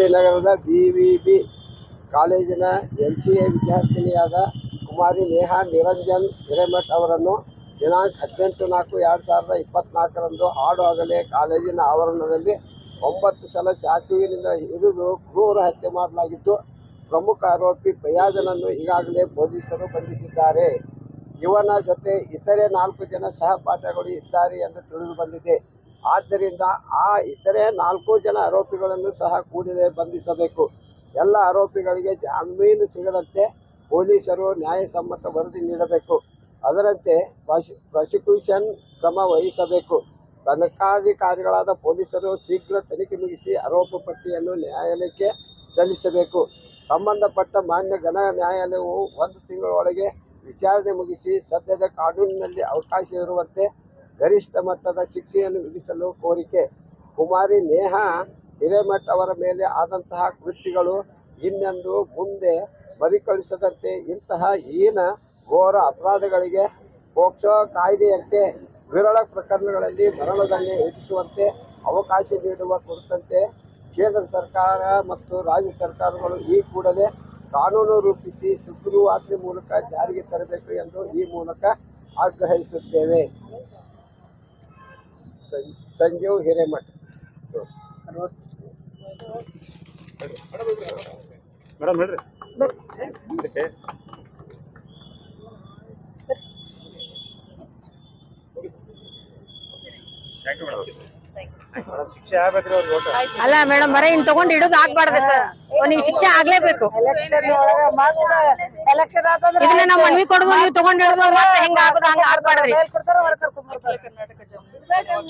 ಹುಬ್ಬಳ್ಳಿ ನಗರದ BVB ಕಾಲೇಜಿನ MCA ವಿದ್ಯಾರ್ಥಿನಿಯಾದ ಕುಮಾರಿ ನೇಹಾ ನಿರಂಜನ್ ಹಿರೇಮಠ್ ಅವರನ್ನು ದಿನಾಂಕ 18/4/2024ರಂದು ಹಾಡು ಹಗಲೇ ಕಾಲೇಜಿನ ಆವರಣದಲ್ಲಿ 9 ಸಲ ಚಾಕುವಿನಿಂದ ಇರಿದು ಕ್ರೂರ ಹತ್ಯೆ ಮಾಡಲಾಗಿದ್ದು, ಪ್ರಮುಖ ಆರೋಪಿ ಫಯಾಜನನ್ನು ಈಗಾಗಲೇ ಪೊಲೀಸರು ಬಂಧಿಸಿದ್ದಾರೆ. ಇವನ ಜೊತೆ ಇತರೆ 4 ಜನ ಸಹಪಾಠಿಗಳು ಇದ್ದಾರೆ ಎಂದು ತಿಳಿದು ಬಂದಿದೆ. ಆದ್ದರಿಂದ ಆ ಇತರೆ 4 ಜನ ಆರೋಪಿಗಳನ್ನು ಸಹ ಕೂಡಲೇ ಬಂಧಿಸಬೇಕು. ಎಲ್ಲ ಆರೋಪಿಗಳಿಗೆ ಜಾಮೀನು ಸಿಗದಂತೆ ಪೊಲೀಸರು ನ್ಯಾಯಸಮ್ಮತ ವರದಿ ನೀಡಬೇಕು. ಅದರಂತೆ ಪ್ರಾಸಿಕ್ಯೂಷನ್ ಕ್ರಮ ವಹಿಸಬೇಕು. ತನಿಖಾಧಿಕಾರಿಗಳಾದ ಪೊಲೀಸರು ಶೀಘ್ರ ತನಿಖೆ ಮುಗಿಸಿ ಆರೋಪ ಪಟ್ಟಿಯನ್ನು ನ್ಯಾಯಾಲಯಕ್ಕೆ ಸಲ್ಲಿಸಬೇಕು. ಸಂಬಂಧಪಟ್ಟ ಮಾನ್ಯ ಘನ ನ್ಯಾಯಾಲಯವು 1 ತಿಂಗಳೊಳಗೆ ವಿಚಾರಣೆ ಮುಗಿಸಿ ಸದ್ಯದ ಕಾನೂನಿನಲ್ಲಿ ಅವಕಾಶ ಇರುವಂತೆ ಗರಿಷ್ಠ ಮಟ್ಟದ ಶಿಕ್ಷೆಯನ್ನು ವಿಧಿಸಲು ಕೋರಿಕೆ. ಕುಮಾರಿ ನೇಹಾ ಹಿರೇಮಠ್ ಅವರ ಮೇಲೆ ಆದಂತಹ ಕೃತ್ಯಗಳು ಇನ್ನೆಂದೂ ಮುಂದೆ ಮರುಕಳಿಸದಂತೆ ಇಂತಹ ಹೀನ ಘೋರ ಅಪರಾಧಗಳಿಗೆ ಪೋಕ್ಸೋ ಕಾಯ್ದೆಯಂತೆ ವಿರಳ ಪ್ರಕರಣಗಳಲ್ಲಿ ಮರಣದಂಡನೆ ವಿಧಿಸುವಂತೆ ಅವಕಾಶ ನೀಡುವ ಕುರಿತಂತೆ ಕೇಂದ್ರ ಸರ್ಕಾರ ಮತ್ತು ರಾಜ್ಯ ಸರ್ಕಾರಗಳು ಈ ಕೂಡಲೇ ಕಾನೂನು ರೂಪಿಸಿ ಸುಗ್ರೀವಾಜ್ಞೆ ಮೂಲಕ ಜಾರಿಗೆ ತರಬೇಕು ಎಂದು ಈ ಮೂಲಕ ಆಗ್ರಹಿಸುತ್ತೇವೆ. ಸಂಜೀವ್ ಹಿರೇಮಠ್. ಮೇಡಮ್ ಹೇಳ್ರಿ. ಅಲ್ಲ ಮೇಡಮ್ ಬರೀ ಇನ್ ತಗೊಂಡ್ ಇಡೋದು ಆಗ್ಬಾರ್ದು ಸರ್. ಅವನಿಗೆ ಶಿಕ್ಷೆ ಆಗ್ಲೇಬೇಕು. ಎಲೆಕ್ಷನ್ ಇದನ್ನ ನಾವು ಮನವಿ ಕೊಡೋದು ನೀವು ತಗೊಂಡ್ ಇಡೋದು ಮತ್ತೆ ಹೆಂಗ ಆಗೋದು ಹಂಗ ಆಗ್ಬಾರ್ದ್ರಿ. ಕರ್ನಾಟಕ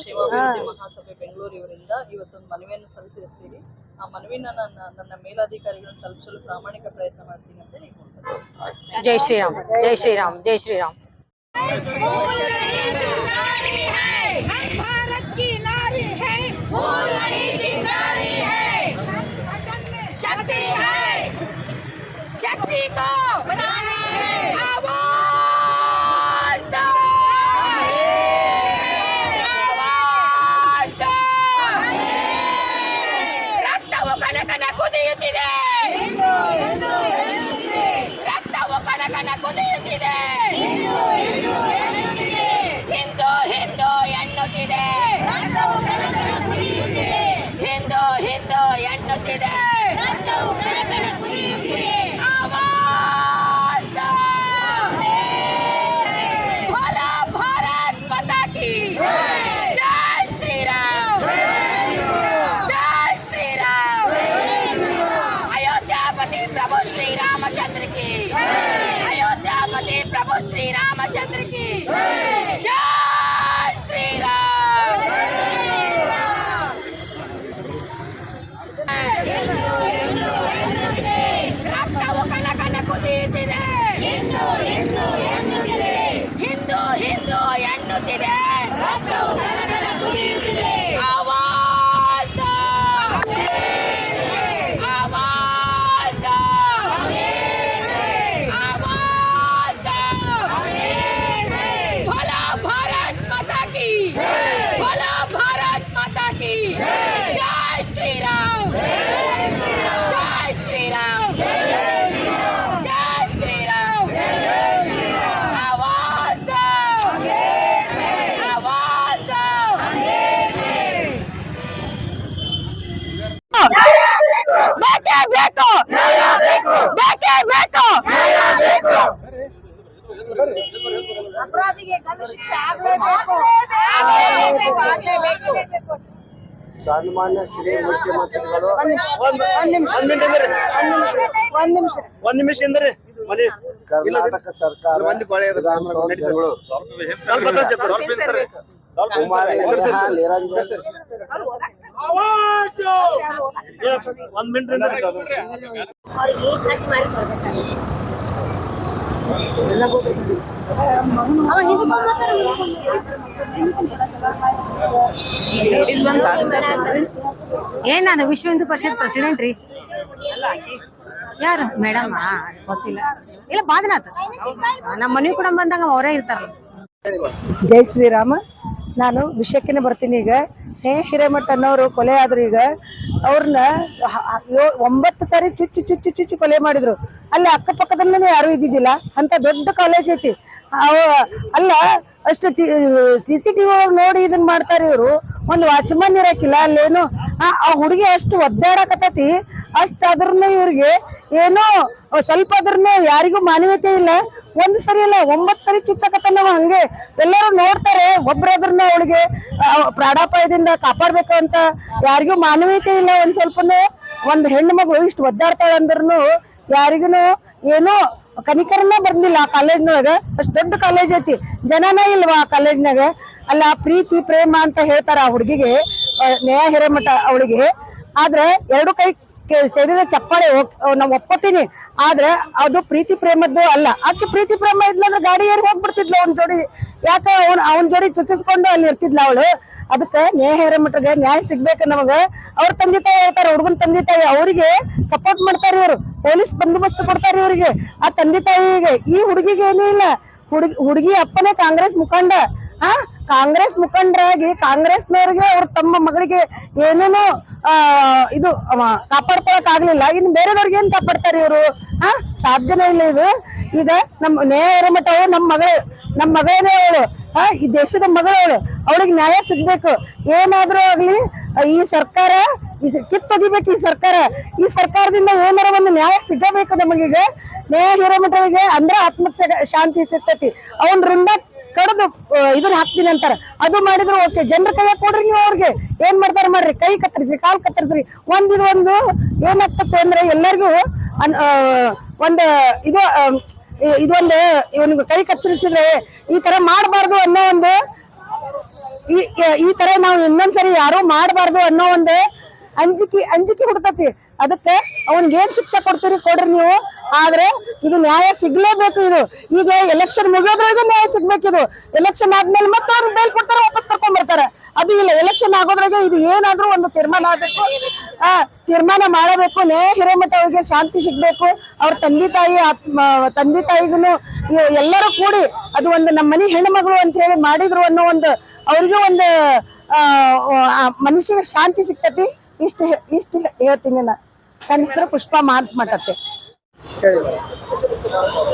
ಸೇವಾ ಮಹಾಸಭೆ ಬೆಂಗಳೂರು ಇವರಿಂದ ಇವತ್ತೊಂದು ಮನವಿಯನ್ನು ಸಲ್ಲಿಸಿರ್ತೀರಿ. ಆ ಮನವಿನ ನನ್ನ ಮೇಲಾಧಿಕಾರಿಗಳನ್ನು ತಲುಪಿಸಲು ಪ್ರಾಮಾಣಿಕ ಪ್ರಯತ್ನ ಮಾಡ್ತೀನಿ ಅಂತ ನೀವು. ಜೈ ಶ್ರೀರಾಮ್, ಜೈ ಶ್ರೀರಾಮ್, ಜೈ ಶ್ರೀರಾಮ್. शक्ति को बनाने रक्तवु कनकन कुदियुತ್ತಿದೆ, रक्तवु कनकन कुदिಯುತ್ತಿದೆ, ಹಿಂದೂ ಹಿಂದೂ ಎನ್ನುತ್ತಿದೆ, ಹಿಂದೂ ಹಿಂದೂ ಎನ್ನುತ್ತಿದೆ. प्रभु श्री रामचंद्र की जय श्री राम. रक्तवु कनकन ಕುದಿಯುತ್ತಿದೆ, ಹಿಂದೂ ಹಿಂದೂ ಎನ್ನುತ್ತಿದೆ, ಅಪರಾಧಿಗೆ ಗಲ್ಲು ಶಿಕ್ಷೆ ಆಗಲೇಬೇಕು. ಸನ್ಮಾನ್ಯ ಶ್ರೀ ಮುಖ್ಯಮಂತ್ರಿಗಳು ಒಂದ್ ನಿಮಿಷ ಎಂದ್ರೆ ಕರ್ನಾಟಕ ಸರ್ಕಾರ ಬೆಂಗಳೂರು ಕುಮಾರಿ ನೇಹಾ ನಿರಂಜನ್ ಒಂದ್ ಮಿನಿಟ್ ಏನ್ ನಾನು ವಿಶ್ವ ಹಿಂದೂ ಪರಿಷತ್ ಪ್ರೆಸಿಡೆಂಟ್ ರೀ. ಯಾರು ಮೇಡಮ್ ಗೊತ್ತಿಲ್ಲ. ಇಲ್ಲ ಬಾದನಾಥ್ ನಮ್ಮ ಮನೆ ಕೂಡ ಬಂದಾಗ ಅವರೇ ಇರ್ತಾರ. ಜೈ ಶ್ರೀರಾಮ. ನಾನು ವಿಷಯಕ್ಕೆ ಬರ್ತೀನಿ. ಈಗ ಹಿರೇಮಠ್ ಅನ್ನೋರು ಕೊಲೆ ಆದ್ರು. ಈಗ ಅವ್ರನ್ನ 9 ಸಾರಿ ಚುಚ್ಚಿ ಕೊಲೆ ಮಾಡಿದ್ರು. ಅಲ್ಲಿ ಅಕ್ಕಪಕ್ಕದಲ್ಲೇ ಯಾರು ಇದ್ದಿದ್ದಿಲ್ಲ ಅಂತ ದೊಡ್ಡ ಕಾಲೇಜ್ ಐತಿ. ಅಲ್ಲ ಅಷ್ಟು CCTV ಒಳಗೆ ನೋಡಿ ಇದನ್ನ ಮಾಡ್ತಾರೆ ಇವ್ರು. ಒಂದು ವಾಚ್ಮನ್ ಇರಕಿಲ್ಲ ಅಲ್ಲೇನು. ಆ ಹುಡುಗಿ ಅಷ್ಟು ಒದ್ದಾಡಕತ್ತೈತಿ, ಅಷ್ಟ ಅದ್ರನ್ನ ಇವ್ರಿಗೆ ಏನೋ ಸ್ವಲ್ಪ ಅದ್ರನ್ನ ಯಾರಿಗೂ ಮಾನವೀಯತೆ ಇಲ್ಲ. 1 ಸರಿ ಅಲ್ಲ 9 ಸರಿ ಚುಚ್ಚಕತ್ತ ನಾವು ಹಂಗೆ ಎಲ್ಲರೂ ನೋಡ್ತಾರೆ. ಒಬ್ರದ್ರನ್ನ ಅವಳಿಗೆ ಪ್ರಾಣಾಪಾಯದಿಂದ ಕಾಪಾಡ್ಬೇಕು ಅಂತ ಯಾರಿಗೂ ಮಾನವೀಯತೆ ಇಲ್ಲ. ಒಂದ್ ಸ್ವಲ್ಪನು ಒಂದ್ ಹೆಣ್ಣು ಮಗಳು ಇಷ್ಟು ಒದ್ದಾಡ್ತಾಳೆ ಅಂದ್ರೂ ಯಾರಿಗೂ ಏನೋ ಕನಿಕರನ್ನ ಬರ್ಲಿಲ್ಲ. ಆ ಕಾಲೇಜ್ನೊಳಗ ಅಷ್ಟ್ ದೊಡ್ಡ ಕಾಲೇಜ್ ಐತಿ, ಜನನೇ ಇಲ್ವಾ ಆ ಕಾಲೇಜ್ನಾಗ. ಅಲ್ಲ ಪ್ರೀತಿ ಪ್ರೇಮ ಅಂತ ಹೇಳ್ತಾರ ಆ ಹುಡುಗಿಗೆ, ನೇಹ ಹಿರೇಮಠ ಅವಳಿಗೆ. ಆದ್ರೆ 2 ಕೈ ಸೇರಿದ ಚಪ್ಪಾಳೆ ನಾವ್ ಒಪ್ಕೋತೀನಿ. ಆದ್ರೆ ಅದು ಪ್ರೀತಿ ಪ್ರೇಮದ್ದು ಅಲ್ಲ. ಆಕೆ ಪ್ರೀತಿ ಪ್ರೇಮ ಇದ್ಲಂದ್ರೆ ಗಾಡಿ ಏರಿ ಹೋಗ್ಬಿಡ್ತಿದ್ಲ ಅವನ್ ಜೋಡಿ. ಯಾಕ ಅವನ್ ಜೋಡಿ ಚುಚ್ಚಿಸ್ಕೊಂಡು ಅಲ್ಲಿ ಇರ್ತಿದ್ಲ ಅವಳು. ಅದಕ್ಕೆ ನೇಹ ಹಿರೇಮಠಗೆ ನ್ಯಾಯ ಸಿಗ್ಬೇಕು ನಮಗ. ಅವ್ರ ತಂದೆ ತಾಯಿ ಹೇಳ್ತಾರ, ಹುಡುಗನ್ ತಂದೆ ತಾಯಿ ಅವ್ರಿಗೆ ಸಪೋರ್ಟ್ ಮಾಡ್ತಾರೆ ಇವ್ರು, ಪೊಲೀಸ್ ಬಂದೋಬಸ್ತ್ ಕೊಡ್ತಾರೆ ಇವ್ರಿಗೆ, ಆ ತಂದೆ ತಾಯಿಗೆ. ಈ ಹುಡುಗಿಗೆ ಏನೂ ಇಲ್ಲ. ಹುಡುಗಿ ಅಪ್ಪನೇ ಕಾಂಗ್ರೆಸ್ ಮುಖಂಡ. ಕಾಂಗ್ರೆಸ್ ಮುಖಂಡರಾಗಿ ಕಾಂಗ್ರೆಸ್ನವ್ರಿಗೆ ಅವ್ರ ತಮ್ಮ ಮಗಳಿಗೆ ಏನೇನೋ ಇದು ಕಾಪಾಡ್ಕೊಳಕ್ ಆಗ್ಲಿಲ್ಲ, ಇನ್ನು ಬೇರೆದವ್ರಿಗೆ ಏನ್ ಕಾಪಾಡ್ತಾರೆ ಇವರು? ಸಾಧ್ಯನೇ ಇಲ್ಲ ಇದು. ಈಗ ನಮ್ಮ ನೇಹ ಹಿರೇಮಠ ಅವಳು ನಮ್ಮ ಮಗಳೇನೇ ಅವಳು, ಈ ದೇಶದ ಮಗಳವಳು. ಅವಳಿಗೆ ನ್ಯಾಯ ಸಿಗ್ಬೇಕು. ಏನಾದ್ರೂ ಆಗ್ಲಿ ಈ ಸರ್ಕಾರ ಕಿತ್ತೊಗಿಬೇಕು. ಈ ಸರ್ಕಾರದಿಂದ ಏನಾರ ಒಂದು ನ್ಯಾಯ ಸಿಗಬೇಕು ನಮಗೀಗ. ನೇಹ ಹಿರೇಮಠವಿಗೆ ಅಂದ್ರೆ ಆತ್ಮಕ್ಕೆ ಶಾಂತಿ ಸಿಗ್ತೈತಿ. ಅವನ್ ರುಂಡ ಕಡ್ದು ಇದನ್ನ ಹಾಕ್ತೀನಿ ಅಂತಾರ. ಅದು ಮಾಡಿದ್ರು ಓಕೆ, ಜನರ ಕೈಯಾಗ ಕೊಡ್ರಿ ನೀವು. ಅವ್ರಿಗೆ ಏನ್ ಮಾಡ್ತಾರ ಮಾಡ್ರಿ, ಕೈ ಕತ್ತರಿಸ್ರಿ, ಕಾಲ್ ಕತ್ತರಿಸ್ರಿ. ಒಂದು ಏನಾಗ್ತತೆ ಅಂದ್ರೆ ಎಲ್ಲರಿಗೂ ಒಂದು ಇದೊಂದು ಇವನಿಗೆ ಕೈ ಕತ್ತರಿಸಿದ್ರೆ ಈ ತರ ಮಾಡಬಾರ್ದು ಅನ್ನೋ ಒಂದು, ಈ ತರ ನಾವು ಇನ್ನೊಂದ್ಸರಿ ಯಾರು ಮಾಡಬಾರ್ದು ಅನ್ನೋ ಒಂದು ಅಂಜಿಕೆ ಹುಡ್ತತಿ. ಅದಕ್ಕೆ ಅವನ್ಗೆ ಏನ್ ಶಿಕ್ಷೆ ಕೊಡ್ತೀರಿ ಕೊಡ್ರಿ ನೀವು. ಆದ್ರೆ ಇದು ನ್ಯಾಯ ಸಿಗ್ಲೇಬೇಕು. ಇದು ಈಗ ಎಲೆಕ್ಷನ್ ಮುಗಿಯೋದ್ರೊಳಗೆ ನ್ಯಾಯ ಸಿಗ್ಬೇಕು. ಇದು ಎಲೆಕ್ಷನ್ ಆದ್ಮೇಲೆ ಮತ್ತೆ ಅವ್ರು ಬೇಲ್ ಕೊಡ್ತಾರೆ, ವಾಪಸ್ ಕರ್ಕೊಂಡ್ ಬರ್ತಾರೆ. ಅದು ಇಲ್ಲ, ಎಲೆಕ್ಷನ್ ಆಗೋದ್ರಾಗೆ ಇದು ಏನಾದ್ರೂ ಒಂದು ತೀರ್ಮಾನ ಆಗ್ಬೇಕು. ತೀರ್ಮಾನ ಮಾಡಬೇಕು. ನೇಹ ಹಿರೇಮಠ ಅವರಿಗೆ ಶಾಂತಿ ಸಿಗ್ಬೇಕು. ಅವ್ರ ತಂದೆ ತಾಯಿಗೂ ಎಲ್ಲರೂ ಕೂಡಿ ಅದು ಒಂದು ನಮ್ಮ ಮನೆ ಹೆಣ್ಣು ಮಗಳು ಅಂತ ಹೇಳಿ ಮಾಡಿದ್ರು ಅನ್ನೋ ಒಂದು ಅವ್ರಿಗೂ ಒಂದು ಮನುಷ್ಯಗೆ ಶಾಂತಿ ಸಿಗ್ತತಿ. ಇಷ್ಟು ಹೇಳ್ತೀನಿ. ನನ್ನ ಹೆಸರು ಪುಷ್ಪ ಮಠತ್ತೆ.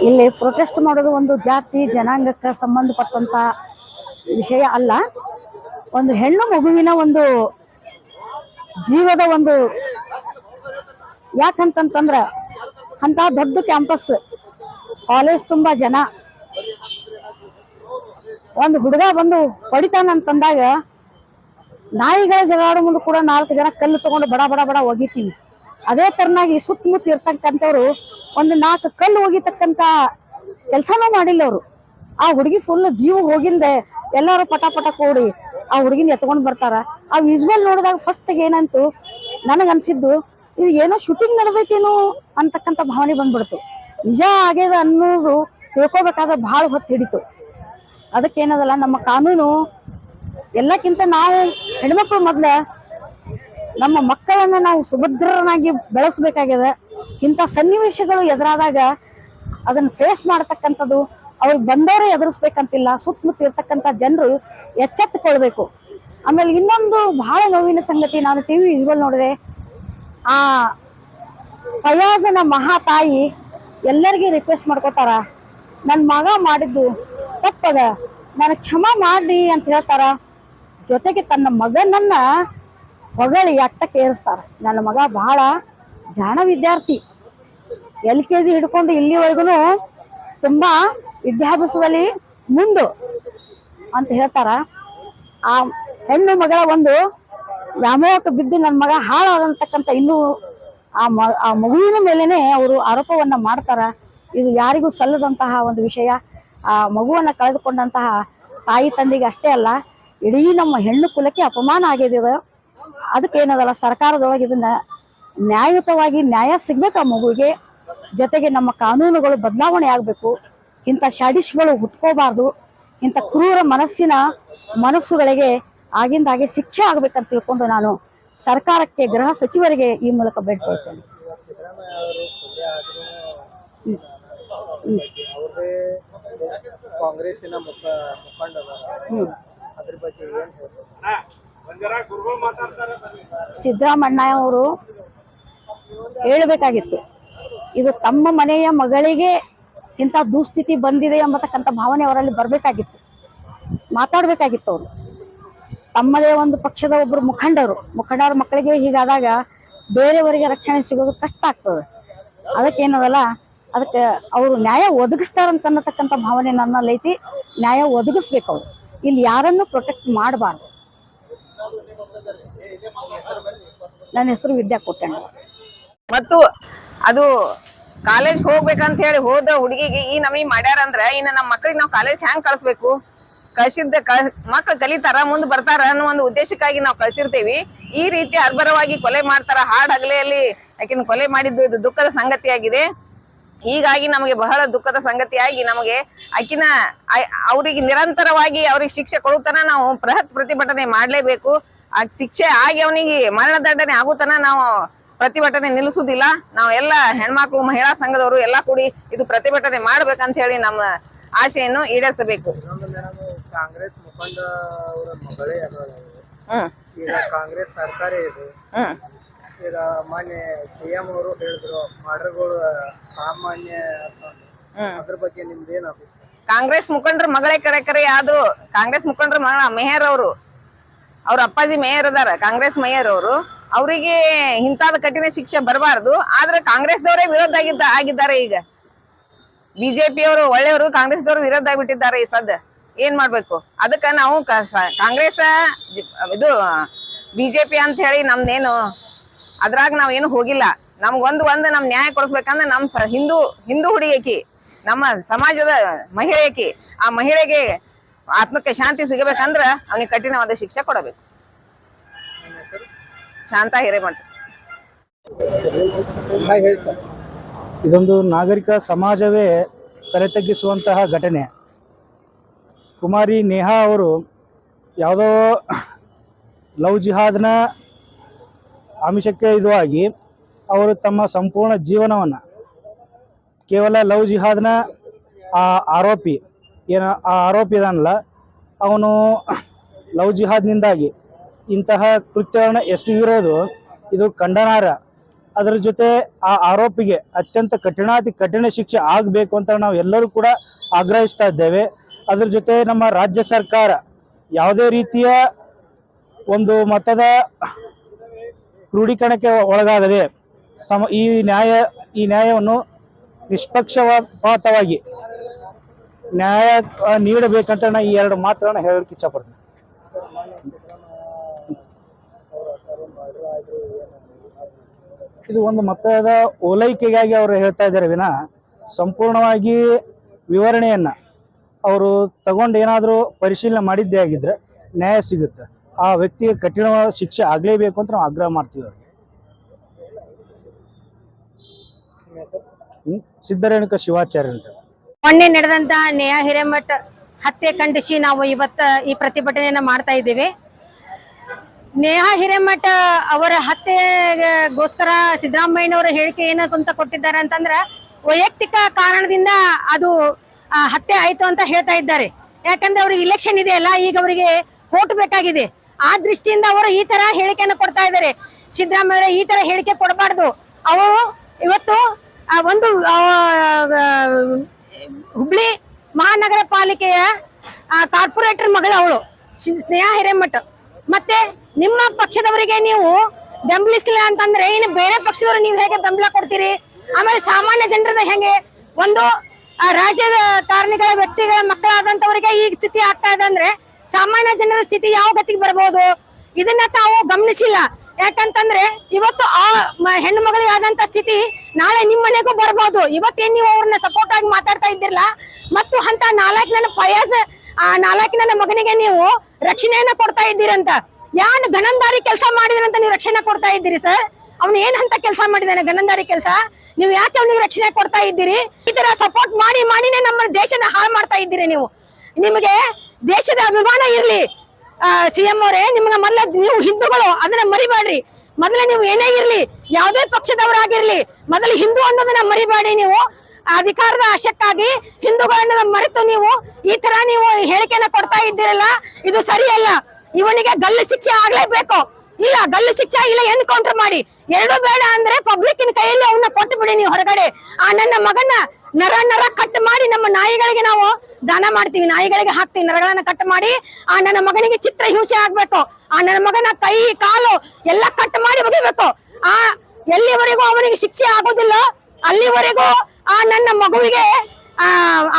ಇಲ್ಲಿ ಪ್ರೊಟೆಸ್ಟ್ ಮಾಡೋದು ಒಂದು ಜಾತಿ ಜನಾಂಗಕ್ಕೆ ಸಂಬಂಧಪಟ್ಟಂತ ವಿಷಯ ಅಲ್ಲ. ಒಂದು ಹೆಣ್ಣು ಮಗುವಿನ ಒಂದು ಜೀವದ ಒಂದು, ಯಾಕಂತಂದ್ರ ಅಂತ ದೊಡ್ಡ ಕ್ಯಾಂಪಸ್, ಕಾಲೇಜ್ ತುಂಬಾ ಜನ, ಒಂದು ಹುಡುಗ ಬಂದು ಹೊಡಿತಾನಂತಂದಾಗ ನಾಯಿಗಳ ಜಗಾಡೋ ಮುಂದೆ ಕೂಡ 4 ಜನ ಕಲ್ಲು ತಗೊಂಡು ಬಡ ಬಡ ಬಡ ಒಗಿತೀವಿ. ಅದೇ ತರನಾಗಿ ಸುತ್ತಮುತ್ತ ಇರ್ತಕ್ಕಂಥವ್ರು ಒಂದು 4 ಕಲ್ಲು ಒಗಿತಕ್ಕಂತ ಕೆಲ್ಸನೂ ಮಾಡಿಲ್ಲ ಅವರು. ಆ ಹುಡುಗಿ ಫುಲ್ ಜೀವ ಹೋಗಿಂದೆ ಎಲ್ಲಾರು ಪಟ ಕೂಡಿ ಆ ಹುಡುಗಿನ ಎತ್ಕೊಂಡ್ ಬರ್ತಾರ. ಆ ವಿಜುವಲ್ ನೋಡಿದಾಗ ಫಸ್ಟ್ ಏನಂತು ನನಗನ್ಸಿದ್ದು, ಇದು ಏನೋ ಶೂಟಿಂಗ್ ನಡೆದೈತೇನೋ ಅಂತಕ್ಕಂಥ ಭಾವನೆ ಬಂದ್ಬಿಡ್ತು. ನಿಜ ಆಗ್ಯದ ಅನ್ನೋದು ತಿಳ್ಕೊಬೇಕಾದ್ರೆ ಬಹಳ ಹೊತ್ತು ಹಿಡಿತು. ಅದಕ್ಕೇನದಲ್ಲ, ನಮ್ಮ ಕಾನೂನು ಎಲ್ಲಕ್ಕಿಂತ ನಾವು ಹೆಣ್ಮಕ್ಳು ಮೊದ್ಲ ನಮ್ಮ ಮಕ್ಕಳನ್ನ ನಾವು ಸುಭದ್ರನಾಗಿ ಬೆಳೆಸ್ಬೇಕಾಗ್ಯದ. ಇಂಥ ಸನ್ನಿವೇಶಗಳು ಎದುರಾದಾಗ ಅದನ್ನ ಫೇಸ್ ಮಾಡತಕ್ಕಂಥದ್ದು ಅವ್ರಿಗೆ ಬಂದವರೇ ಎದುರಿಸ್ಬೇಕಂತಿಲ್ಲ, ಸುತ್ತಮುತ್ತ ಇರ್ತಕ್ಕಂಥ ಜನರು ಎಚ್ಚೆತ್ತುಕೊಳ್ಬೇಕು. ಆಮೇಲೆ ಇನ್ನೊಂದು ಬಹಳ ನೋವಿನ ಸಂಗತಿ, ನಾನು TV ವಿಜುವಲ್ ನೋಡಿದೆ. ಆ ಫಯಾಜನ ಮಹಾ ತಾಯಿ ಎಲ್ಲರಿಗೂ ರಿಕ್ವೆಸ್ಟ್ ಮಾಡ್ಕೋತಾರ, ನನ್ನ ಮಗ ಮಾಡಿದ್ದು ತಪ್ಪದ, ನನಗೆ ಕ್ಷಮಾ ಮಾಡ್ರಿ ಅಂತ ಹೇಳ್ತಾರ. ಜೊತೆಗೆ ತನ್ನ ಮಗನನ್ನ ಹೊಗಳಿ ಅಟ್ಟಕ್ಕೆ ಏರಿಸ್ತಾರ. ನನ್ನ ಮಗ ಬಹಳ ಜಾಣ ವಿದ್ಯಾರ್ಥಿ, LKG ಹಿಡ್ಕೊಂಡು ಇಲ್ಲಿವರೆಗೂ ತುಂಬಾ ವಿದ್ಯಾಭ್ಯಾಸದಲ್ಲಿ ಮುಂದು ಅಂತ ಹೇಳ್ತಾರ. ಆ ಹೆಣ್ಣು ಮಗಳ ಒಂದು ವ್ಯಾಮೋಹಕ್ಕೆ ಬಿದ್ದು ನನ್ನ ಮಗ ಹಾಳಾದಂತಕ್ಕಂಥ ಇನ್ನೂ ಆ ಮಗುವಿನ ಮೇಲೇನೆ ಅವರು ಆರೋಪವನ್ನ ಮಾಡ್ತಾರ. ಇದು ಯಾರಿಗೂ ಸಲ್ಲದಂತಹ ಒಂದು ವಿಷಯ. ಆ ಮಗುವನ್ನ ಕಳೆದುಕೊಂಡಂತಹ ತಾಯಿ ತಂದೆಗೆ ಅಷ್ಟೇ ಅಲ್ಲ, ಇಡೀ ನಮ್ಮ ಹೆಣ್ಣು ಕುಲಕ್ಕೆ ಅಪಮಾನ ಆಗಿದೆ. ಅದಕ್ಕೇನದಲ್ಲ, ಸರ್ಕಾರದೊಳಗೆ ಇದನ್ನ ನ್ಯಾಯಯುತವಾಗಿ ನ್ಯಾಯ ಸಿಗ್ಬೇಕು ಆ ಮಗುವಿಗೆ. ಜೊತೆಗೆ ನಮ್ಮ ಕಾನೂನುಗಳು ಬದಲಾವಣೆ ಆಗಬೇಕು. ಇಂಥ ಶಾಡಿಸ್ಗಳು ಹುಟ್ಕೋಬಾರ್ದು. ಇಂಥ ಕ್ರೂರ ಮನಸ್ಸುಗಳಿಗೆ ಆಗಿಂದಾಗೆ ಶಿಕ್ಷೆ ಆಗ್ಬೇಕಂತ ತಿಳ್ಕೊಂಡು ನಾನು ಸರ್ಕಾರಕ್ಕೆ, ಗೃಹ ಸಚಿವರಿಗೆ ಈ ಮೂಲಕ ಬೇಡ್ತಾ ಇದ್ದೇನೆ. ಕಾಂಗ್ರೆಸ್ಸಿನ ಮುಖಂಡರ ಅದ್ರ ಬಗ್ಗೆ ಸಿದ್ದರಾಮಣ್ಣ ಅವರು ಹೇಳಬೇಕಾಗಿತ್ತು, ಇದು ತಮ್ಮ ಮನೆಯ ಮಗಳಿಗೆ ಇಂಥ ದುಸ್ಥಿತಿ ಬಂದಿದೆ ಎಂಬತಕ್ಕಂಥ ಭಾವನೆ ಅವರಲ್ಲಿ ಬರಬೇಕಾಗಿತ್ತು, ಮಾತಾಡಬೇಕಾಗಿತ್ತು. ಅವರು ತಮ್ಮದೇ ಒಂದು ಪಕ್ಷದ ಒಬ್ಬರು ಮುಖಂಡರ ಮಕ್ಕಳಿಗೆ ಹೀಗಾದಾಗ ಬೇರೆಯವರಿಗೆ ರಕ್ಷಣೆ ಸಿಗೋದು ಕಷ್ಟ ಆಗ್ತದೆ. ಅದಕ್ಕೇನದಲ್ಲ, ಅದಕ್ಕೆ ಅವರು ನ್ಯಾಯ ಒದಗಿಸ್ತಾರಂತ ಅನ್ನತಕ್ಕಂಥ ಭಾವನೆ ನನ್ನಲ್ಲಿ ಐತಿ. ನ್ಯಾಯ ಒದಗಿಸ್ಬೇಕು ಅವರು, ಇಲ್ಲಿ ಯಾರನ್ನು ಪ್ರೊಟೆಕ್ಟ್ ಮಾಡಬಾರ್ದು. ನನ್ನ ಹೆಸರು ವಿದ್ಯಾ ಕೊಟ್ಟಣ್ಣ. ಮತ್ತು ಅದು ಕಾಲೇಜ್ ಹೋಗ್ಬೇಕಂತ ಹೇಳಿ ಹೋದ ಹುಡುಗಿಗೆ ಈ ನಮನಿ ಮಾಡ್ಯಾರ ಅಂದ್ರ ಇನ್ನ ನಮ್ಮ ಮಕ್ಳಿಗೆ ನಾವು ಕಾಲೇಜ್ ಹ್ಯಾಂಗ್ ಕಳ್ಸ್ಬೇಕು? ಮಕ್ಳು ಕಲಿತಾರ, ಮುಂದ್ ಬರ್ತಾರ ಅನ್ನೋ ಒಂದು ಉದ್ದೇಶಕ್ಕಾಗಿ ನಾವು ಕಳ್ಸಿರ್ತೇವಿ. ಈ ರೀತಿ ಅರ್ಬರವಾಗಿ ಕೊಲೆ ಮಾಡ್ತಾರ. ಹಾಡ್ ಹಗಲೆಯಲ್ಲಿ ಆಕಿನ ಕೊಲೆ ಮಾಡಿದ್ದು ಇದು ದುಃಖದ ಸಂಗತಿಯಾಗಿದೆ. ಹೀಗಾಗಿ ನಮಗೆ ಬಹಳ ದುಃಖದ ಸಂಗತಿಯಾಗಿ ನಮಗೆ ಆಕಿನ ಅವ್ರಿಗೆ ನಿರಂತರವಾಗಿ ಅವ್ರಿಗೆ ಶಿಕ್ಷೆ ಕೊಡುತ್ತಾನ ನಾವು ಬೃಹತ್ ಪ್ರತಿಭಟನೆ ಮಾಡ್ಲೇಬೇಕು. ಆ ಶಿಕ್ಷೆ ಆಗಿ ಅವನಿಗೆ ಮರಣ ದಂಡನೆ ಆಗುತ್ತಾನ ನಾವು ಪ್ರತಿಭಟನೆ ನಿಲ್ಲಿಸುವುದಿಲ್ಲ. ನಾವು ಎಲ್ಲ ಹೆಣ್ಮಕ್ಳು ಮಹಿಳಾ ಸಂಘದವರು ಎಲ್ಲಾ ಕೂಡಿ ಇದು ಪ್ರತಿಭಟನೆ ಮಾಡ್ಬೇಕಂತ ಹೇಳಿ ನಮ್ಮ ಆಶೆಯನ್ನು ಈಡೇರಿಸಬೇಕು. ಕಾಂಗ್ರೆಸ್ ಮುಖಂಡ ಅವರ ಮಗಳೇ ಈಗ ಕಾಂಗ್ರೆಸ್ ಸರ್ಕಾರ ಇದೆ. ಈಗ ಮೊನ್ನೆ ಸಿಎಂ ಅವರು ಹೇಳಿದ್ರು ಮರ್ಡರ್ಗಳು ಸಾಮಾನ್ಯ, ಅದ್ರ ಬಗ್ಗೆ ನಿಮ್ದೇನು ಅಭಿಪ್ರಾಯ? ಕಾಂಗ್ರೆಸ್ ಮುಖಂಡರ ಮಗಳೇ ಕರೆ ಆದ್ರು ಕಾಂಗ್ರೆಸ್ ಮುಖಂಡರ ಮಗಳ ಮೇಯರ್ ಅವರು, ಅವ್ರ ಅಪ್ಪಾಜಿ ಮೇಯರ್ ಅದಾರ, ಕಾಂಗ್ರೆಸ್ ಮೇಯರ್ ಅವರು. ಅವರಿಗೆ ಇಂತಾದ ಕಠಿಣ ಶಿಕ್ಷೆ ಬರಬಾರ್ದು. ಆದ್ರೆ ಕಾಂಗ್ರೆಸ್ದವರೇ ವಿರೋಧ ಆಗಿದ್ದಾರೆ. ಈಗ ಬಿಜೆಪಿ ಅವರು ಒಳ್ಳೆಯವರು, ಕಾಂಗ್ರೆಸ್ದವರು ವಿರೋಧ ಆಗಿಬಿಟ್ಟಿದ್ದಾರೆ. ಈ ಸದ್ದ ಏನ್ ಮಾಡ್ಬೇಕು? ಅದಕ್ಕ ನಾವು ಕಾಂಗ್ರೆಸ್ ಇದು ಬಿಜೆಪಿ ಅಂತ ಹೇಳಿ ನಮ್ದೇನು ಅದ್ರಾಗ ನಾವೇನು ಹೋಗಿಲ್ಲ. ನಮ್ಗೊಂದು ನಮ್ ನ್ಯಾಯ ಕೊಡಿಸ್ಬೇಕಂದ್ರೆ ನಮ್ ಹಿಂದೂ ಹುಡುಗಿ, ನಮ್ಮ ಸಮಾಜದ ಮಹಿಳೆಯಕಿ, ಆ ಮಹಿಳೆಗೆ ಆತ್ಮಕ್ಕೆ ಶಾಂತಿ ಸಿಗಬೇಕಂದ್ರ ಅವನಿಗೆ ಕಠಿಣವಾದ ಶಿಕ್ಷೆ ಕೊಡಬೇಕು. ಶಾಂತ ಹಿರೇಮಠ. ಇದೊಂದು ನಾಗರಿಕ ಸಮಾಜವೇ ತಲೆ ತಗ್ಗಿಸುವಂತಹ ಘಟನೆ. ಕುಮಾರಿ ನೇಹಾ ಅವರು ಯಾವುದೋ ಲವ್ ಜಿಹಾದ್ನ ಆಮಿಷಕ್ಕೆ ಇದು ಆಗಿ ಅವರು ತಮ್ಮ ಸಂಪೂರ್ಣ ಜೀವನವನ್ನು ಕೇವಲ ಲವ್ ಜಿಹಾದ್ನ ಆ ಆರೋಪಿ ಇದಾನಲ್ಲ, ಅವನು ಲವ್ ಜಿಹಾದ್ನಿಂದಾಗಿ ಇಂತಹ ಕೃತ್ಯಗಳನ್ನ ಎಸಗಿರೋದು ಇದು ಖಂಡನಾರ್ಹ. ಅದರ ಜೊತೆ ಆ ಆರೋಪಿಗೆ ಅತ್ಯಂತ ಕಠಿಣ ಶಿಕ್ಷೆ ಆಗಬೇಕು ಅಂತ ನಾವು ಎಲ್ಲರೂ ಕೂಡ ಆಗ್ರಹಿಸ್ತಾ ಇದ್ದೇವೆ. ಅದ್ರ ಜೊತೆ ನಮ್ಮ ರಾಜ್ಯ ಸರ್ಕಾರ ಯಾವುದೇ ರೀತಿಯ ಒಂದು ಮತದ ಕ್ರೋಢೀಕರಣಕ್ಕೆ ಒಳಗಾಗದೆ ಈ ನ್ಯಾಯವನ್ನು ನಿಷ್ಪಕ್ಷಪಾತವಾಗಿ ನ್ಯಾಯ ನೀಡಬೇಕಂತ ನಾ ಈ ಎರಡು ಮಾತುಗಳನ್ನ ಹೇಳಲಿಕ್ಕೆ ಇಚ್ಛಪಡ್ತೀನಿ. ಇದು ಒಂದು ಮತದ ಓಲೈಕೆಗಾಗಿ ಅವರು ಹೇಳ್ತಾ ಇದ್ದಾರೆ ವಿನ ಸಂಪೂರ್ಣವಾಗಿ ವಿವರಣೆಯನ್ನ ಅವರು ತಗೊಂಡು ಏನಾದರೂ ಪರಿಶೀಲನೆ ಮಾಡಿದ್ದೇ ಆಗಿದ್ರೆ ನ್ಯಾಯ ಸಿಗುತ್ತೆ. ಆ ವ್ಯಕ್ತಿಗೆ ಕಠಿಣವಾದ ಶಿಕ್ಷೆ ಆಗಲೇಬೇಕು ಅಂತ ನಾವು ಆಗ್ರಹ ಮಾಡ್ತೀವಿ. ಅವ್ರಿಗೆ ಸಿದ್ದರೇಣುಕ ಶಿವಾಚಾರ್ಯ ಅಂತ. ಮೊನ್ನೆ ನಡೆದಂತ ನೇಹಾ ಹಿರೇಮಠ ಹತ್ಯೆ ಖಂಡಿಸಿ ನಾವು ಇವತ್ತ ಈ ಪ್ರತಿಭಟನೆಯನ್ನ ಮಾಡ್ತಾ ಇದ್ದೇವೆ. ನೇಹಾ ಹಿರೇಮಠ ಅವರ ಹತ್ಯೆಗೋಸ್ಕರ ಸಿದ್ದರಾಮಯ್ಯನವರ ಹೇಳಿಕೆ ಏನಂತ ಕೊಟ್ಟಿದ್ದಾರೆ ಅಂತಂದ್ರ ವೈಯಕ್ತಿಕ ಕಾರಣದಿಂದ ಅದು ಹತ್ಯೆ ಆಯ್ತು ಅಂತ ಹೇಳ್ತಾ ಇದ್ದಾರೆ. ಯಾಕಂದ್ರೆ ಅವ್ರಿಗೆ ಇಲೆಕ್ಷನ್ ಇದೆಯಲ್ಲ, ಈಗ ಅವರಿಗೆ ವೋಟ್ ಬೇಕಾಗಿದೆ. ಆ ದೃಷ್ಟಿಯಿಂದ ಅವರು ಈ ತರ ಹೇಳಿಕೆಯನ್ನು ಕೊಡ್ತಾ ಇದ್ದಾರೆ. ಸಿದ್ದರಾಮಯ್ಯ ಈ ತರ ಹೇಳಿಕೆ ಕೊಡಬಾರ್ದು. ಅವರು ಇವತ್ತು ಒಂದು ಹುಬ್ಳಿ ಮಹಾನಗರ ಪಾಲಿಕೆಯ ಕಾರ್ಪೊರೇಟರ್ ಮಗಳು ಅವಳು ನೇಹಾ ಹಿರೇಮಠ. ಮತ್ತೆ ನಿಮ್ಮ ಪಕ್ಷದವರಿಗೆ ನೀವು ಬೆಂಬಲಿಸಲಿಲ್ಲ ಅಂತಂದ್ರೆ ಇನ್ನು ಬೇರೆ ಪಕ್ಷದವರು ನೀವು ಹೇಗೆ ಬೆಂಬಲ ಕೊಡ್ತೀರಿ? ಆಮೇಲೆ ಸಾಮಾನ್ಯ ಜನರದ ಹೆಂಗೆ ಒಂದು ರಾಜ್ಯದ ಕಾರಣಿಗಳ ವ್ಯಕ್ತಿಗಳ ಮಕ್ಕಳಾದಂತವರಿಗೆ ಈ ಸ್ಥಿತಿ ಆಗ್ತಾ ಇದೆ ಅಂದ್ರೆ ಸಾಮಾನ್ಯ ಜನರ ಸ್ಥಿತಿ ಯಾವ ಗತಿಗೆ ಬರ್ಬೋದು? ಇದನ್ನ ತಾವು ಗಮನಿಸಿಲ್ಲ. ಯಾಕಂತಂದ್ರೆ ಇವತ್ತು ಆ ಹೆಣ್ಣು ಮಗಳಿಗೆ ಆದಂತ ಸ್ಥಿತಿ ನಾಳೆ ನಿಮ್ಮ ಮನೆಗೂ ಬರ್ಬೋದು. ಇವತ್ತೇನ್ ನೀವು ಅವ್ರನ್ನ ಸಪೋರ್ಟ್ ಆಗಿ ಮಾತಾಡ್ತಾ ಇದ್ದಿರಲ್ಲ, ಮತ್ತು ಅಂತ ನಾಲ್ಕಿನ ಮಗನಿಗೆ ನೀವು ರಕ್ಷಣೆಯನ್ನ ಕೊಡ್ತಾ ಇದ್ದೀರಂತ. ಯಾನ್ ಗಣಂದಾರಿ ಕೆಲಸ ಮಾಡಿದ್ರಂತ ನೀವು ರಕ್ಷಣೆ ಕೊಡ್ತಾ ಇದ್ದೀರಿ ಸರ್? ಅವ್ನು ಏನ್ ಅಂತ ಕೆಲಸ ಮಾಡಿದಾನೆ ಗಣಂದಾರಿ ಕೆಲಸ? ನೀವು ಯಾಕೆ ಅವ್ನಿಗೆ ರಕ್ಷಣೆ ಕೊಡ್ತಾ ಇದ್ದೀರಿ? ಈ ತರ ಸಪೋರ್ಟ್ ಮಾಡಿನೇ ನಮ್ಮ ದೇಶನ ಹಾಳು ಮಾಡ್ತಾ ಇದ್ದೀರಿ ನೀವು. ನಿಮಗೆ ದೇಶದ ಅಭಿಮಾನ ಇರ್ಲಿ ಸಿಎಂ ಅವರೇ, ನಿಮ್ಗೆ ಮೊದಲ ನೀವು ಹಿಂದೂಗಳು ಅದನ್ನ ಮರಿಬೇಡ್ರಿ. ಮೊದಲ ನೀವು ಏನೇ ಇರ್ಲಿ, ಯಾವುದೇ ಪಕ್ಷದವರಾಗಿರ್ಲಿ, ಮೊದಲು ಹಿಂದೂ ಅನ್ನೋದನ್ನ ಮರಿಬೇಡಿ. ನೀವು ಅಧಿಕಾರದ ಆಶಕ್ಕಾಗಿ ಹಿಂದೂಗಳನ್ನ ಮರೆತು ನೀವು ಈ ತರ ನೀವು ಹೇಳಿಕೆಯನ್ನ ಕೊಡ್ತಾ ಇದ್ದೀರಲ್ಲ, ಇದು ಸರಿಯಲ್ಲ. ಇವನಿಗೆ ಗಲ್ಲು ಶಿಕ್ಷೆ ಆಗ್ಲೇಬೇಕು. ಇಲ್ಲ ಗಲ್ಲು ಶಿಕ್ಷೆ ಇಲ್ಲ ಎನ್ಕೌಂಟರ್ ಮಾಡಿ, ಎರಡು ಬೇಡ ಅಂದ್ರೆ ಪಬ್ಲಿಕ್ಕಿನ ಕೈಯಲ್ಲಿ ಅವನ್ನ ಕೊಟ್ಟು ಬಿಡಿ ನೀವು ಹೊರಗಡೆ. ಆ ನನ್ನ ಮಗನ ನರ ಕಟ್ ಮಾಡಿ ನಮ್ಮ ನಾಯಿಗಳಿಗೆ ನಾವು ದಾನ ಮಾಡ್ತೀವಿ, ನಾಯಿಗಳಿಗೆ ಹಾಕ್ತೀವಿ ನರಗಳನ್ನ ಕಟ್ ಮಾಡಿ. ಆ ನನ್ನ ಮಗನಿಗೆ ಚಿತ್ರ ಹಿಂಸೆ ಆಗ್ಬೇಕು. ಆ ನನ್ನ ಮಗನ ಕೈ ಕಾಲು ಎಲ್ಲ ಕಟ್ ಮಾಡಿ ಒಗಿಬೇಕು. ಆ ಎಲ್ಲಿವರೆಗೂ ಅವನಿಗೆ ಶಿಕ್ಷೆ ಆಗೋದಿಲ್ಲ ಅಲ್ಲಿವರೆಗೂ ಆ ನನ್ನ ಮಗುವಿಗೆ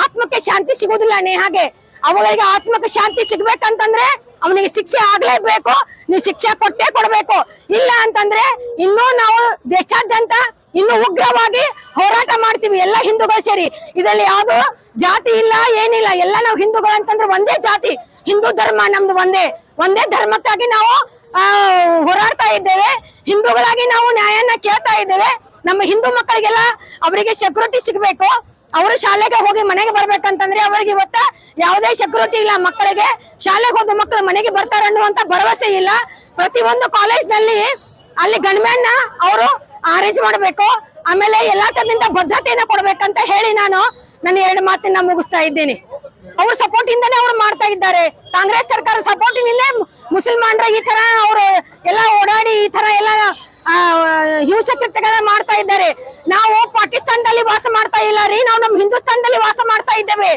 ಆತ್ಮಕ್ಕೆ ಶಾಂತಿ ಸಿಗುದಿಲ್ಲ. ನೇಹಾಗೆ ಅವುಗಳಿಗೆ ಆತ್ಮಕ್ಕೆ ಶಾಂತಿ ಸಿಗ್ಬೇಕಂತಂದ್ರೆ ಅವನಿಗೆ ಶಿಕ್ಷೆ ಆಗ್ಲೇಬೇಕು. ನೀವು ಶಿಕ್ಷೆ ಕೊಟ್ಟೇ ಕೊಡ್ಬೇಕು. ಇಲ್ಲ ಅಂತಂದ್ರೆ ಇನ್ನೂ ನಾವು ದೇಶಾದ್ಯಂತ ಇನ್ನು ಉಗ್ರವಾಗಿ ಹೋರಾಟ ಮಾಡ್ತೀವಿ, ಎಲ್ಲ ಹಿಂದೂಗಳು ಸೇರಿ. ಇದರಲ್ಲಿ ಯಾವ್ದು ಜಾತಿ ಇಲ್ಲ ಏನಿಲ್ಲ, ಎಲ್ಲ ನಾವು ಹಿಂದೂಗಳು ಅಂತಂದ್ರೆ ಒಂದೇ ಜಾತಿ, ಹಿಂದೂ ಧರ್ಮ ನಮ್ದು ಒಂದೇ ಧರ್ಮಕ್ಕಾಗಿ ನಾವು ಹೋರಾಡ್ತಾ ಇದ್ದೇವೆ. ಹಿಂದೂಗಳಾಗಿ ನಾವು ನ್ಯಾಯನ ಕೇಳ್ತಾ ಇದ್ದೇವೆ. ನಮ್ಮ ಹಿಂದೂ ಮಕ್ಕಳಿಗೆಲ್ಲ ಅವರಿಗೆ ಸೆಕ್ಯೂರಿಟಿ ಸಿಗ್ಬೇಕು. ಅವರು ಶಾಲೆಗೆ ಹೋಗಿ ಮನೆಗೆ ಬರ್ಬೇಕಂತಂದ್ರೆ ಅವರಿಗೆ ಇವತ್ತ ಯಾವುದೇ ಸೆಕ್ಯೂರಿಟಿ ಇಲ್ಲ. ಮಕ್ಕಳಿಗೆ ಶಾಲೆಗೆ ಹೋದ ಮಕ್ಕಳು ಮನೆಗೆ ಬರ್ತಾರೆ ಅನ್ನುವಂತ ಭರವಸೆ ಇಲ್ಲ. ಪ್ರತಿಯೊಂದು ಕಾಲೇಜ್ ನಲ್ಲಿ ಅಲ್ಲಿ ಗಣ್ಮೆನ್ನ ಅವರು ಅರೇಂಜ್ ಮಾಡ್ಬೇಕು. ಆಮೇಲೆ ಎಲ್ಲಾ ತರದಿಂದ ಭದ್ರತೆಯನ್ನ ಕೊಡ್ಬೇಕಂತ ಹೇಳಿ ನಾನು ನನ್ನ 2 ಮಾತನ್ನ ಮುಗಿಸ್ತಾ ಇದ್ದೀನಿ. ಅವ್ರ ಸಪೋರ್ಟ್ ಇಂದಾನೆ ಅವ್ರು ಮಾಡ್ತಾ ಇದ್ದಾರೆ. ಕಾಂಗ್ರೆಸ್ ಸರ್ಕಾರ ಸಪೋರ್ಟಿನಿಂದ ಮುಸಲ್ಮಾನರ ಈ ತರ ಅವರು ಎಲ್ಲ ಓಡಾಡಿ ಈ ತರ ಎಲ್ಲ ಹಿಂಸೆ ಕೃತ್ಯಗಳನ್ನ ಮಾಡ್ತಾ ಇದ್ದಾರೆ. ನಾವು ಪಾಕಿಸ್ತಾನದಲ್ಲಿ ವಾಸ ಮಾಡ್ತಾ ಇಲ್ಲ ರೀ, ನಾವು ನಮ್ಮ ಹಿಂದೂಸ್ತಾನದಲ್ಲಿ ವಾಸ ಮಾಡ್ತಾ ಇದ್ದೇವೆ.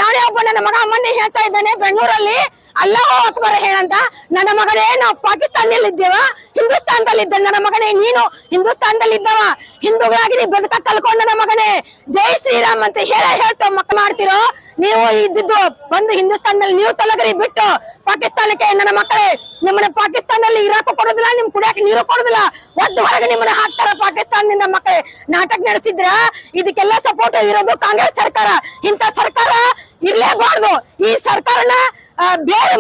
ಯಾರೇ ಒಬ್ಬ ನನ್ನ ಮಗ ಮೊನ್ನೆ ಹೇಳ್ತಾ ಇದ್ದಾನೆ ಬೆಂಗಳೂರಲ್ಲಿ ಅಲ್ಲಾಹು ಅಕ್ಬರ್ ಹೇಳಂತ. ನನ್ನ ಮಗನೇ ನಾವು ಪಾಕಿಸ್ತಾನದಲ್ಲಿ ಇದ್ದೇವ, ಹಿಂದೂಸ್ತಾನದಲ್ಲಿ ಇದ್ದ ನನ್ನ ಮಗನೇ ನೀನು ಹಿಂದೂಸ್ತಾನದಲ್ಲಿ ಇದ್ದವ. ಹಿಂದೂಗಳಾಗಿ ನೀ ಬದುಕ ಕಲ್ಕೊಂಡ ನನ್ನ ಮಗನೇ ಜೈ ಶ್ರೀರಾಮ್ ಅಂತ ಹೇಳ್ತಾ ಮಕ್ಕಳು ಮಾಡ್ತಿರೋ. ನೀವು ಇದ್ದಿದ್ದು ಬಂದು ಹಿಂದೂಸ್ತಾನದಲ್ಲಿ ನೀವು ತೊಲಗರಿ ಬಿಟ್ಟು ಪಾಕಿಸ್ತಾನಕ್ಕೆ ನನ್ನ ಮಕ್ಕಳೇ ನಿಮ್ಮನ್ನ ಪಾಕಿಸ್ತಾನದಲ್ಲಿ ಇರಾಕು ಕೊಡೋದಿಲ್ಲ, ನಿಮ್ ಕುಡಿಯಕ್ಕೆ ನೀರು ಕೊಡೋದಿಲ್ಲ, ಒದ್ದು ಹೊರಗೆ ನಿಮ್ಮನ್ನ ಹಾಕ್ತಾರ ಪಾಕಿಸ್ತಾನದಿಂದ. ಮಕ್ಕಳೇ ನಾಟಕ ನಡೆಸಿದ್ರ ಇದಕ್ಕೆಲ್ಲ ಸಪೋರ್ಟ್ ಇರೋದು ಕಾಂಗ್ರೆಸ್ ಸರ್ಕಾರ. ಇಂತ ಸರ್ಕಾರ ಇರ್ಲೇಬಾರ್ದು. ಈ ಸರ್ಕಾರನ ಬೇರೆ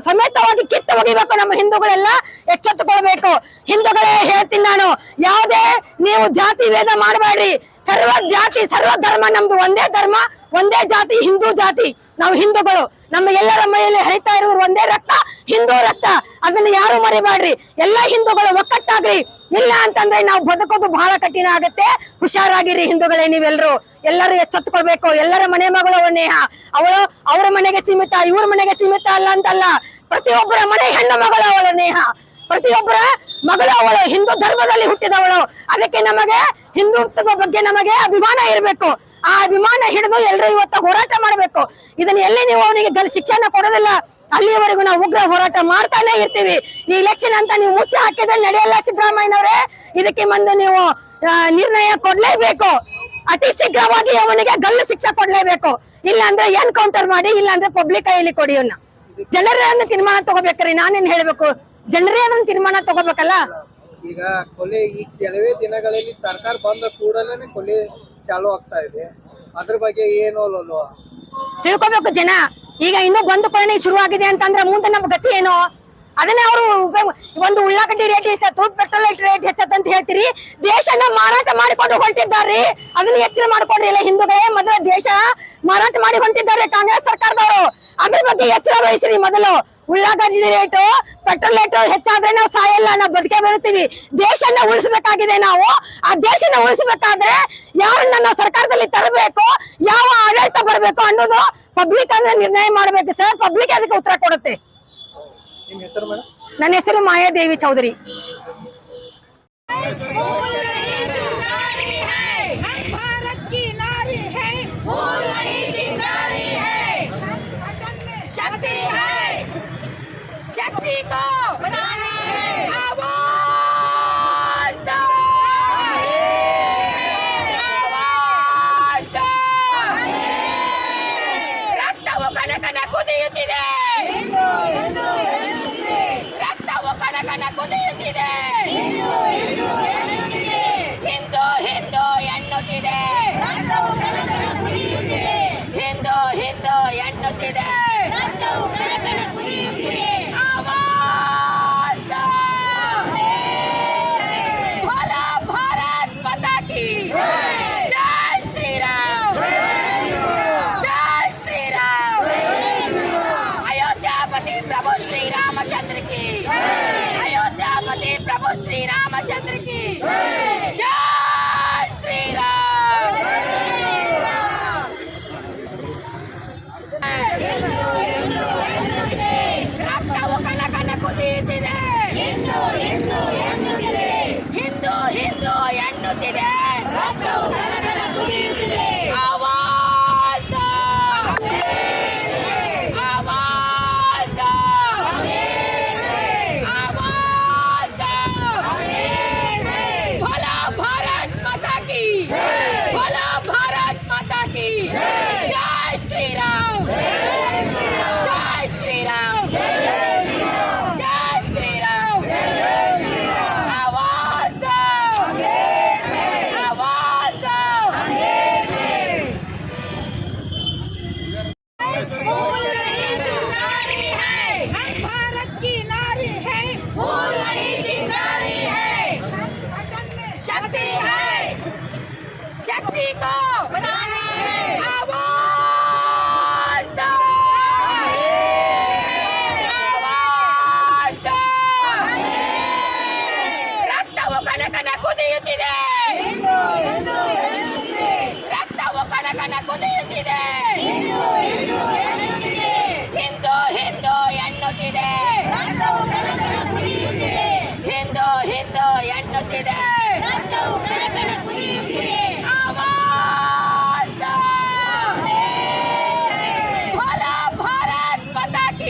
ಸಮೇತವಾಗಿ ಕಿತ್ತು ಒಗಿಬೇಕು. ನಮ್ಮ ಹಿಂದೂಗಳೆಲ್ಲ ಎಚ್ಚೆತ್ತುಕೊಳ್ಬೇಕು. ಹಿಂದೂಗಳೇ ಹೇಳ್ತೀನಿ ನಾನು, ಯಾವುದೇ ನೀವು ಜಾತಿ ಭೇದ ಮಾಡಬೇಡ್ರಿ. ಸರ್ವ ಜಾತಿ ಸರ್ವ ಧರ್ಮ ನಮ್ದು ಒಂದೇ ಧರ್ಮ ಒಂದೇ ಜಾತಿ, ಹಿಂದೂ ಜಾತಿ. ನಾವು ಹಿಂದೂಗಳು, ನಮ್ಮ ಎಲ್ಲರ ಮೈಯಲ್ಲಿ ಹರಿತಾ ಇರೋರು ಒಂದೇ ರಕ್ತ, ಹಿಂದೂ ರಕ್ತ. ಅದನ್ನ ಯಾರು ಮರಿಬೇಡ್ರಿ. ಎಲ್ಲ ಹಿಂದೂಗಳು ಒಕ್ಕಟ್ಟಾಗ್ರಿ. ಇಲ್ಲ ಅಂತಂದ್ರೆ ನಾವು ಬದುಕೋದು ಬಹಳ ಕಠಿಣ ಆಗುತ್ತೆ. ಹುಷಾರಾಗಿರಿ ಹಿಂದೂಗಳೇ ನೀವೆಲ್ಲರೂ. ಎಲ್ಲರೂ ಎಚ್ಚೆತ್ತುಕೊಳ್ಬೇಕು. ಎಲ್ಲರ ಮನೆ ಮಗಳು ನೇಹ ಅವಳು ಅವರ ಮನೆಗೆ ಸೀಮಿತ, ಇವ್ರ ಮನೆಗೆ ಸೀಮಿತ ಅಲ್ಲ ಅಂತಲ್ಲ. ಪ್ರತಿಯೊಬ್ಬರ ಮನೆ ಹೆಣ್ಣು ಮಗಳು ಅವಳು ನೇಹ, ಪ್ರತಿಯೊಬ್ಬರ ಮಗಳು ಅವಳು ಹಿಂದೂ ಧರ್ಮದಲ್ಲಿ ಹುಟ್ಟಿದವಳು. ಅದಕ್ಕೆ ನಮಗೆ ಹಿಂದುತ್ವದ ಬಗ್ಗೆ ನಮಗೆ ಅಭಿಮಾನ ಇರಬೇಕು. ಆ ಅಭಿಮಾನ ಹಿಡಿದು ಎಲ್ಲರೂ ಇವತ್ತು ಹೋರಾಟ ಮಾಡಬೇಕು. ಇದನ್ನ ಎಲ್ಲಿ ನೀವು ಅವನಿಗೆ ಶಿಕ್ಷಣ ಕೊಡೋದಿಲ್ಲ ಅಲ್ಲಿಯವರೆಗೂ ನಾವು ಉಗ್ರ ಹೋರಾಟ ಮಾಡ್ತಾನೆ ಇರ್ತೀವಿ. ಈ ಇಲೆಕ್ಷನ್ ಅಂತ ನೀವು ಮುಚ್ಚಿ ಹಾಕಿದ್ರೆ ನಡೆಯಲ್ಲ ಸಿದ್ದರಾಮಯ್ಯನವರೇ. ಇದಕ್ಕೆ ಮುಂದೆ ನೀವು ನಿರ್ಣಯ ಕೊಡ್ಲೇಬೇಕು. ಅತಿ ಶೀಘ್ರವಾಗಿ ಅವನಿಗೆ ಗಲ್ಲು ಶಿಕ್ಷೆ ಕೊಡ್ಲೇಬೇಕು. ಇಲ್ಲ ಅಂದ್ರೆ ಎನ್ಕೌಂಟರ್ ಮಾಡಿ, ಇಲ್ಲ ಅಂದ್ರೆ ಪಬ್ಲಿಕ್ ಕೈಯಲ್ಲಿ ಕೊಡಿ. ಜನರನ್ನ ತೀರ್ಮಾನ ತಗೋಬೇಕ್ರಿ. ನಾನೇನ್ ಹೇಳ್ಬೇಕು, ಜನರೇ ಅದನ್ನ ತೀರ್ಮಾನ ತಗೋಬೇಕಲ್ಲ. ಈಗ ಕೊಲೆ ಈ ಕೆಲವೇ ದಿನಗಳಲ್ಲಿ ಸರ್ಕಾರ ಬಂದ ಕೂಡಲೇ ಕೊಲೆ ಚಾಲು ಆಗ್ತಾ ಇದೆ. ಅದ್ರ ಬಗ್ಗೆ ಏನು ತಿಳ್ಕೊಬೇಕು ಜನ. ಈಗ ಇನ್ನೂ ಬಂದು ಕೊನೆ ಶುರು ಆಗಿದೆ ಅಂತಂದ್ರೆ ಮುಂದೆ ನಮ್ಮ ಗತಿ ಏನು? ಅದನ್ನೇ ಅವರು ಒಂದು ಉಳ್ಳಾಗಡ್ಡಿ ರೇಟ್ ಹೆಚ್ಚತ್ತು, ಪೆಟ್ರೋಲ್ ರೇಟ್ ಹೆಚ್ಚತ್ತಂತ ಹೇಳ್ತೀರಿ. ದೇಶನ ಮಾರಾಟ ಮಾಡಿಕೊಂಡು ಹೊಂಟಿದ್ದಾರೆ. ಅದನ್ನ ಎಚ್ಚರ ಮಾಡ್ಕೊಂಡ್ರಿ ಎಲ್ಲ ಹಿಂದೂಗಳೇ. ಮೊದಲ ದೇಶ ಮಾರಾಟ ಮಾಡಿ ಹೊಂಟಿದ್ದಾರೆ ಕಾಂಗ್ರೆಸ್ ಸರ್ಕಾರದವರು. ಅದ್ರ ಬಗ್ಗೆ ಎಚ್ಚರ ವಹಿಸ್ರಿ. ಮೊದಲು ಉಳ್ಳಾಗಡ್ಡಿ ರೇಟು ಪೆಟ್ರೋಲ್ ರೇಟ್ ಹೆಚ್ಚಾದ್ರೆ ನಾವು ಸಾಯಲ್ಲ, ನಾವು ಬದುಕೆ ಬರುತ್ತೀವಿ. ದೇಶನ ಉಳಿಸಬೇಕಾಗಿದೆ ನಾವು. ಆ ದೇಶನ ಉಳಿಸಬೇಕಾದ್ರೆ ಯಾರನ್ನ ನಾವು ಸರ್ಕಾರದಲ್ಲಿ ತರಬೇಕು, ಯಾವ ಆಡಳಿತ ಬರಬೇಕು ಅನ್ನೋದು ಪಬ್ಲಿಕ್ ಅಂದ್ರೆ ನಿರ್ಣಯ ಮಾಡ್ಬೇಕು ಸರ್. ಪಬ್ಲಿಕ್ ಅದಕ್ಕೆ ಉತ್ತರ ಕೊಡುತ್ತೆ. ನನ್ನ ಹೆಸರು ಮಾಯಾದೇವಿ ಚೌಧರಿ. शक्ति को बढ़ाना है, आवाज दो, आवाज दो. ರಕ್ತವು ಕಣ ಕಣ ಕುದಿಯುತ್ತಿದೆ, ರಕ್ತವು ಕಣ ಕಣ ಕುದಿಯುತ್ತಿದೆ. ಹಿಂದೂ ಹಿಂದೂ ಎನ್ನುತ್ತಿದೆ, ಹಿಂದೂ ಹಿಂದೂ ಎನ್ನುತ್ತಿದೆ. प्रभु श्री रामचंद्र की जय श्री राम. रक्तವು ಕಣ ಕಣ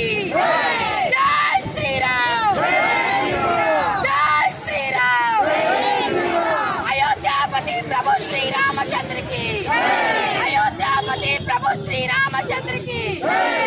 जय श्री राम जय श्री राम अयोध्यापति प्रभु श्री रामचंद्र की अयोध्यापति प्रभु श्री रामचंद्र की